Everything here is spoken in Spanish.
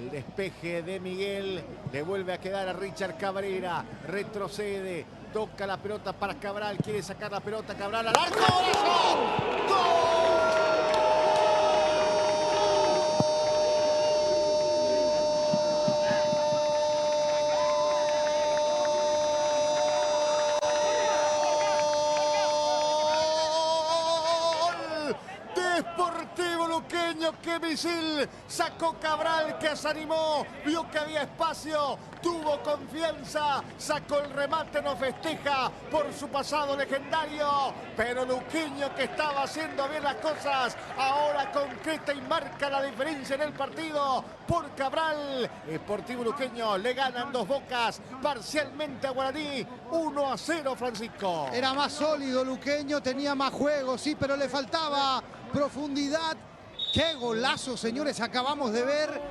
El despeje de Miguel le vuelve a quedar a Richard Cabrera. Retrocede, toca la pelota para Cabral. Quiere sacar la pelota Cabral al arco. ¡Gol! Deportivo Luqueño, qué misil sacó Cabral, que se animó, vio que había espacio, tuvo confianza, sacó el remate, no festeja por su pasado legendario, pero Luqueño, que estaba haciendo bien las cosas, ahora concreta y marca la diferencia en el partido por Cabral. Deportivo Luqueño le ganan dos Bocas parcialmente a Guaraní, 1-0, Francisco. Era más sólido Luqueño, tenía más juego, sí, pero le faltaba profundidad. ¡Qué golazo, señores, acabamos de ver!